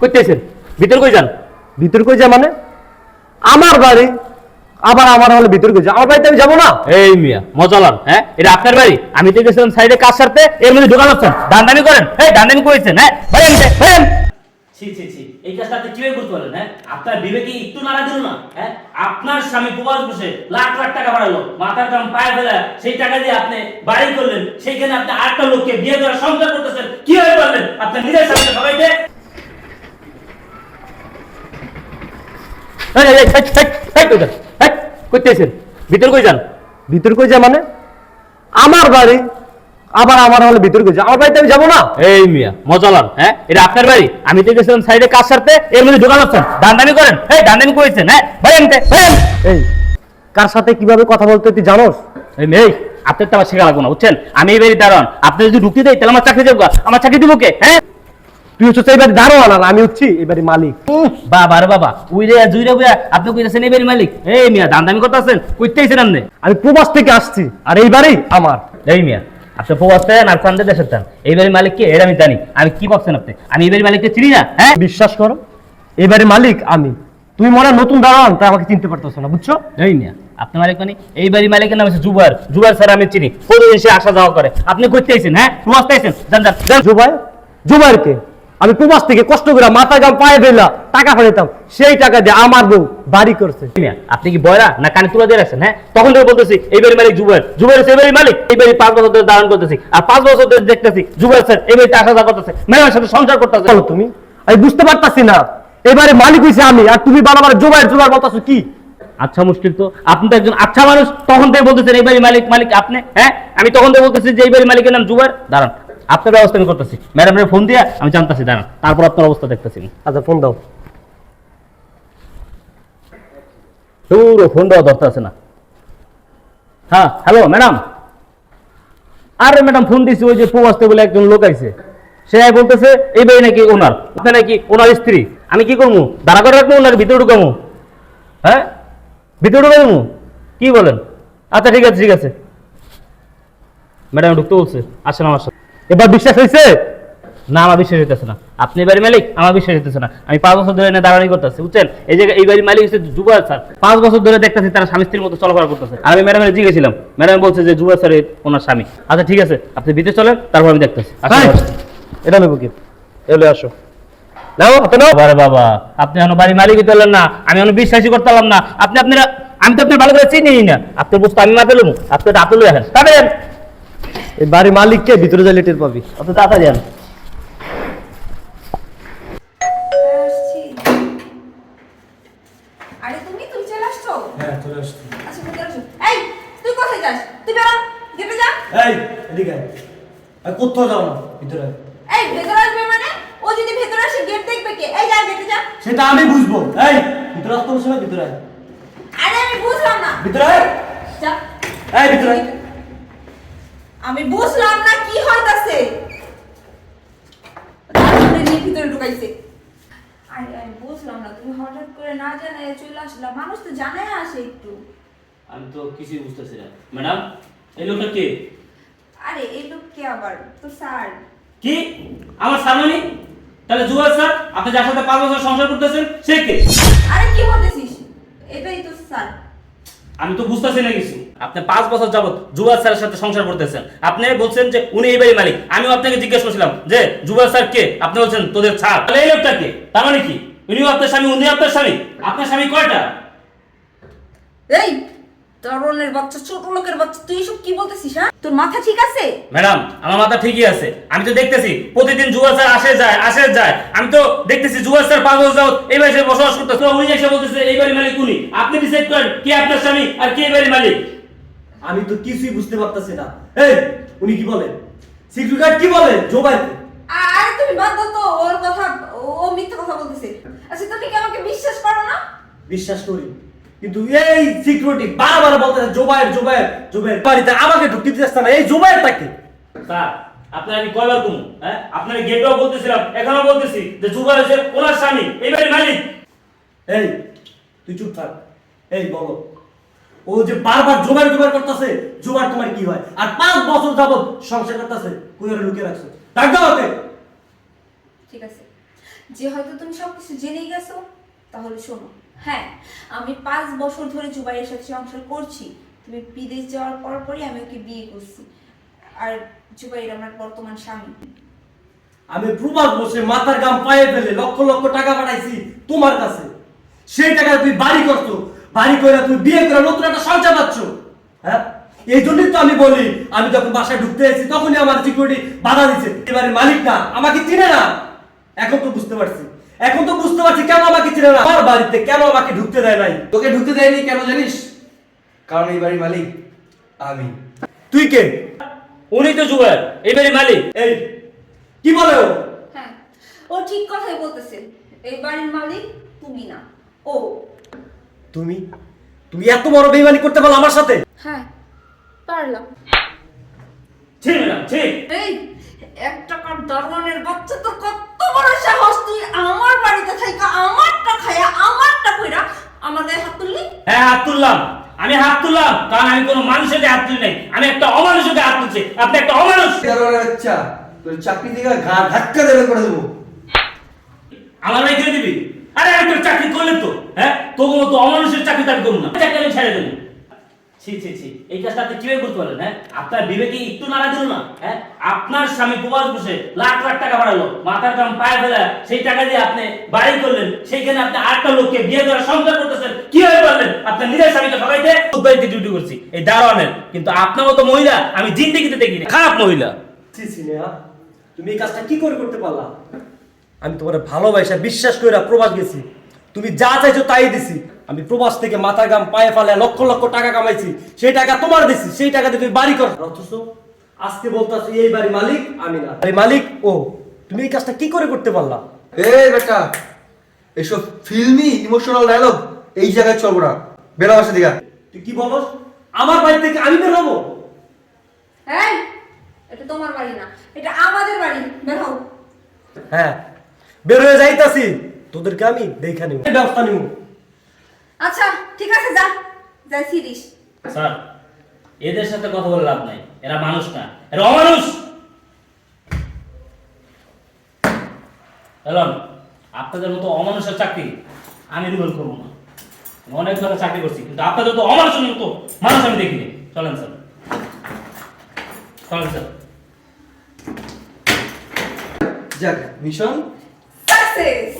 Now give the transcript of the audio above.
করতেছেন ভিতর কই যান? ভিতর কই যা মানে? আমার বাড়ি, আবার আমার হলে ভিতর কই যা? আমার বাড়িতে আমি যাবো না? এই মিয়া মজালান, হ্যাঁ এটা আপনার বাড়ি? আমি তো গেছিলাম সাইডে কাজ সারতে, এর মধ্যে ঢোকা যাচ্ছেন, দান্দানি করেন। দান্দানি করেছেন, হ্যাঁ ভাইয়েন ভাইয়েন। ছি ছি ছি, এই কাজটা আপনি কিভাবে করতে পারলেন? হ্যাঁ আপনার বিবেকে একটু নাড়া দিল না? হ্যাঁ আপনার স্বামী প্রবাস বসে লাখ লাখ টাকা বাড়ালো, মাথার দাম পায়ে ফেলা, সেই টাকা দিয়ে আপনি বাড়ি করলেন, সেইখানে আপনি আটটা লোককে বিয়ে করে সংসার করতেছেন, কিভাবে পারলেন আপনার নিজের স্বামীকে সবাইকে? করতেছেন ভিতর কই যান? ভিতর কই যা মানে? আমার বাড়ি, আবার আমার হলে ভিতর কই যা? আমার বাড়িতে আমি যাবো না? এই মিয়া মজালান, হ্যাঁ এটা আপনার বাড়ি? আমি তো গেছিলাম সাইডে কাজ সারতে, এর মধ্যে ঢোকা যাচ্ছেন, দান্দানি করেন। দান্দানি করেছেন, হ্যাঁ ভাইয়েন ভাইয়েন। এই কার সাথে কিভাবে কথা বলতে তুই জানোস? এই মেয়ে, আপনার তো আমার শেখা লাগবো না, বুঝছেন? আমি এই বাড়ি দাঁড়ান, আপনি যদি ঢুকতে দেয় তাহলে আমার চাকরি দেবো। আমার চাকরি দিব কে? হ্যাঁ তুই হচ্ছে এই বাড়ি দারোয়ান আর আমি হচ্ছি এই বাড়ির মালিক। বাবা রে বাবা, উইরে জুইরে বুয়া আপনি কইতাছেন এই বাড়ির মালিক? এই মিয়া দান্দামি করতেছেন, কইতেইছেন আপনি? আমি প্রবাস থেকে আসছি আর এই বাড়ি আমার। এই মিয়া আপনি প্রবাস থেকে আর প্রান্তে দেশের চান, এই বাড়ির মালিক কে এটা আমি জানি। আমি কি করছেন আপনি? আমি এই বাড়ির মালিককে চিনি না? হ্যাঁ বিশ্বাস করো, এই বাড়ির মালিক আমি। তুমি মনে হয় নতুন দারোয়ান, তাই আমাকে চিনতে পারতেছো না, বুঝছো? এই মিয়া আপনার মালিক মানে? এই বাড়ির মালিকের নাম হচ্ছে জুবাইর। জুবাইর স্যার আমি চিনি, প্রতিদিন সে আসা যাওয়া করে। আপনি করতে আইছেন? হ্যাঁ প্রবাস থেকে আইছেন, যান যান যান। জুবাইরকে আমি প্রবাস থেকে কষ্ট করে মাথা গাম পায়ে ফেলা টাকা ফেলতাম, সেই টাকা দিয়ে আমার বউ বাড়ি করছে। মিয়া আপনি কি বয়রা না কানে তুলে দিয়ে রাখছেন? হ্যাঁ তখন থেকে বলতেছি এই বাড়ির মালিক জুবাইর। জুবাইর হচ্ছে এই বাড়ির মালিক। এই বাড়ি 5 বছর ধরে দাঁড়ান করতেছি, আর 5 বছর ধরে দেখতেছি জুবাইর স্যার এই বাড়িতে আসা যাওয়া করতেছে, মেয়ের সাথে সংসার করতেছে। বলো তুমি, আমি বুঝতে পারতাছি না এবারে মালিক হইছে আমি, আর তুমি বারবার জুবাইর জুবাইর বলতাছো কি? আচ্ছা মুশকিল তো, আপনি তো একজন আচ্ছা মানুষ, তখন থেকে বলতেছেন এই বাড়ির মালিক মালিক আপনি। হ্যাঁ আমি তখন থেকে বলতেছি যে এই বাড়ির মালিকের নাম জুবাইর। দাঁড়ান আপনার ব্যবস্থা আমি করতেছি, ম্যাডামের ফোন দিয়ে আমি জানতেছি, দাঁড়ান তারপর আপনার অবস্থা দেখতেছি। আচ্ছা ফোন দাও। পুরো ফোন দেওয়া দরকার আছে না। হ্যাঁ হ্যালো ম্যাডাম। আরে ম্যাডাম ফোন দিছি, ওই যে প্রবাসতে বলে একজন লোক আইছে, সে বলতেছে এই বাড়ি নাকি ওনার, আপনি নাকি ওনার স্ত্রী। আমি কি করবো? দাঁড়া করে রাখবো ওনার ভিতরে ঢুকাবো? হ্যাঁ ভিতরে ঢুকাবো? কি বলেন? আচ্ছা ঠিক আছে ঠিক আছে, ম্যাডাম ঢুকতে বলছে, আসেন আমার সাথে। এবার বিশ্বাস হয়েছে? না আমার বিশ্বাস হইতেছে না, আপনি এই বাড়ির মালিক, আমার বিশ্বাস হইতেছে না। আমি 5 বছর ধরে এনে দাঁড়ানি করতেছি, বুঝছেন? এই জায়গায় এই বাড়ির মালিক হচ্ছে জুবাইর স্যার। 5 বছর ধরে দেখতেছি তারা স্বামী স্ত্রীর মতো চলাফেরা করতেছে, আর আমি ম্যাডামের জিজ্ঞেসছিলাম, ম্যাডাম বলছে যে জুবাইর স্যার ওনার স্বামী। আচ্ছা ঠিক আছে আপনি ভিতরে চলেন, তারপর আমি দেখতেছি। এটা নেবো কি? এলে আসো। নাও হাতে নাও। বাবা বাবা, আপনি এখন বাড়ির মালিকই পেলেন না, আমি এখন বিশ্বাসই করতে পারলাম না। আপনারা আমি তো আপনার ভালো করে চিনি না, আপনার বস্তু আমি না পেলাম, আপনি আপনি দেখেন তাহলে এই বাড়ির মালিককে ভিতরে যাইলে টের পাবি। আপনি তাড়াতাড়ি যান। আরে তুমি চলে আসছো? হ্যাঁ চলে আসছি। আচ্ছা ভিতরে আসো। এই তুই কোথায় যাস? তুই বেরো, গেটে যা। এই এদিকে আয়। আর কোথাও যাও না, ভিতরে আয়। এই ভেতরে আসবে মানে? ও যদি ভেতরে আসে গেট দেখবে কে? এই যা গেটে যা। সেটা আমি বুঝবো। এই ভিতরে আসতে বলছ না, ভিতরে আয়। আরে আমি বুঝলাম না। ভিতরে আয়। যা। এই ভিতরে আয়। আমি বুঝলাম না কি হইতাছে। তারপরে নিয়ে ভিতরে ঢুকাইছে। আরে আমি বুঝলাম না, তুমি হঠাৎ করে না জানায় চলে আসলা। মানুষ তো জানায় আসে একটু। আমি তো কিছুই বুঝতেছি না ম্যাডাম, এই লোকটা কে? আরে এই লোক কে আবার? তো স্যার। কি আমার সামনে? তাহলে জুবাইর স্যার আপনি যার সাথে 5 বছর সংসার করতেছেন সে কে? আরে কি বলতেছিস? এটাই তো স্যার। আমি তো বুঝতেছি না কিছু। আপনি 5 বছর যাবত জুবাইর স্যারের সাথে সংসার করতেছেন, আপনি বলছেন যে উনি এই বাড়ির মালিক। আমিও আপনাকে জিজ্ঞেস করছিলাম যে জুবাইর স্যার কে, আপনি বলছেন তোদের স্যার। তাহলে এই লোকটা কে? তার মানে কি উনিও আপনার স্বামী, উনি আপনার স্বামী? আপনার স্বামী কয়টা? এই তরুণের বাচ্চা, ছোট লোকের বাচ্চা, তুই এসব কি বলতেছিস? হ্যাঁ তোর মাথা ঠিক আছে? ম্যাডাম আমার মাথা ঠিকই আছে, আমি তো দেখতেছি প্রতিদিন জুবাইর স্যার আসে যায়। আমি তো দেখতেছি জুবাইর স্যার 5 বছর যাবত এই বাড়িতে বসবাস করতেছে, উনি এসে বলতেছে এই বাড়ির মালিক উনি। আপনি ডিসাইড করেন কে আপনার স্বামী আর কে এই বাড়ির মালিক। আমি তো কিছুই বুঝতে পারতাছি না। এই উনি কি বলে? সিকিউরিটি গার্ড কি বলে? জুবাইর। আরে তুমি বাদ দাও তো ওর কথা, ও মিথ্যা কথা বলতেছে। আচ্ছা তুমি কি আমাকে বিশ্বাস করো না? বিশ্বাস করি, কিন্তু এই সিকিউরিটি বারবার বলতেছে জুবাইর জুবাইর জুবাইর, বাড়িতে আমাকে ঢুকতে দিতেছ না। এই জুবাইরটা কি? স্যার আপনার আমি কয়বার কমু? হ্যাঁ আপনার গেটও বলতেছিলাম, এখনো বলতেছি যে জুবাইর হচ্ছে ওনার স্বামী, এই বাড়ির মালিক। এই তুই চুপ থাক। এই বলো, ও যে বারবার জুবাইর জুবাইর করতেছে, জুবাইর তোমার কি হয়? আর 5 বছর যাবত সংসার করতেছে, কই ওরে লুকিয়ে রাখছো? ডাক দাও ওকে। ঠিক আছে, যে হয়তো তুমি সবকিছু জেনেই গেছো, তাহলে শোনো। হ্যাঁ, আমি 5 বছর ধরে জুবাইয়ের সাথে সংসার করছি। তুমি বিদেশ যাওয়ার পরপরই আমি ওকে বিয়ে করছি। আর জুবাইর আমার বর্তমান স্বামী। আমি প্রবাস বসে মাথার গাম পায়ে ফেলে লক্ষ লক্ষ টাকা পাঠাইছি তোমার কাছে, সেই টাকা তুই বাড়ি করছো, বাড়ি করে তুমি বিয়ে করে নতুন একটা সংসার পাচ্ছ। হ্যাঁ, এই জন্যই তো আমি বলি, আমি যখন বাসায় ঢুকতে এসেছি তখনই আমার সিকিউরিটি বাধা দিচ্ছে। এবারের মালিক না, আমাকে চিনে না। এখন তো বুঝতে পারছি, এখন তো বুঝতে পারছি কেন আমাকে চিনে না, আমার বাড়িতে কেন আমাকে ঢুকতে দেয় নাই। তোকে ঢুকতে দেয়নি কেন জানিস? কারণ এই বাড়ির মালিক আমি। তুই কে? উনি তো জুবাইর, এই বাড়ির মালিক। এই কি বলে ও? হ্যাঁ, ও ঠিক কথাই বলতেছে। এই বাড়ির মালিক তুমি না, ও। তুমি তুমি এত বড় বেইমানি করতে পারো আমার সাথে? হ্যাঁ, পারলাম। ঠিক ম্যাডাম, ঠিক। এই 1 টাকার দারোয়ানের বাচ্চা, তো কত বড় সাহস তুই আমার বাড়িতে থাইকা আমারটা খায়া আমারটা কইরা আমার গায়ে হাত তুললি? হ্যাঁ, হাত তুললাম। আমি হাত তুললাম কারণ আমি কোনো মানুষের গায়ে হাত তুলি নাই, আমি একটা অমানুষের গায়ে হাত তুলছি। আপনি একটা অমানুষ। দারোয়ানের বাচ্চা, তোর চাকরি থেকে ঘা ধাক্কা দেবে করে দেবো। আমার ভাই দিয়ে দিবি? আরে আমি তোর চাকরি করলে তো, হ্যাঁ, তোর মতো অমানুষের চাকরি তো আমি করবো না, চাকরি আমি ছেড়ে দেবো। ছি ছি ছি, এই কাজটা আপনি কিভাবে করতে পারলেন? হ্যাঁ, আপনার বিবেকে একটু নাড়া দিল না? হ্যাঁ, আপনার স্বামী প্রবাস বসে লাখ লাখ টাকা বাড়ালো, মাথার কাম পায়ে ফেলা, সেই টাকা দিয়ে আপনি বাড়ি করলেন, সেইখানে আপনি আরেকটা লোককে বিয়ে করে সংসার করতেছেন। কিভাবে পারলেন? আপনার নিজের স্বামীকে ঠকাইতে বাড়িতে ডিউটি করছি এই দারোয়ানের, কিন্তু আপনার মতো মহিলা আমি জিন্দেগিতে দেখিনি, খারাপ মহিলা। ছি ছি নেহা, তুমি এই কাজটা কি করে করতে পারলা? আমি তোমার ভালোবাসা বিশ্বাস করে প্রবাস গেছি, তুমি যা চাইছো তাই দিছি। আমি প্রবাস থেকে মাথার গাম পায়ে ফেলে লক্ষ লক্ষ টাকা কামাইছি, সেই টাকা তোমার দিছি, সেই টাকা দিয়ে তুমি বাড়ি কর। অথচ আজকে বলতাছো এই বাড়ি মালিক আমি না, বাড়ি মালিক ও। তুমি এই কাজটা কি করে করতে পারলা? এই বেটা, এসব ফিল্মি ইমোশনাল ডায়লগ এই জায়গায় চলবো না। বেলা বাসা দিঘা। তুই কি বলস? আমার বাড়ি থেকে আমি বের হবো? এই, এটা তোমার বাড়ি না, এটা আমাদের বাড়ি। বের হও। হ্যাঁ, বের হয়ে যাইতাছি, তোদেরকে আমি দেখে নিব, ব্যবস্থা নিব। আচ্ছা ঠিক আছে, যা যাই সিরিস। স্যার, এদের সাথে কথা বলে লাভ নাই, এরা মানুষ না, এরা অমানুষ। এলন, আপনাদের মতো অমানুষের চাকরি আমি রুবেল করবো না। আমি অনেক ধরনের চাকরি করছি, কিন্তু আপনাদের তো অমানুষের মতো মানুষ আমি দেখিনি। চলেন স্যার, চলেন স্যার। যাক, মিশন সাকসেস।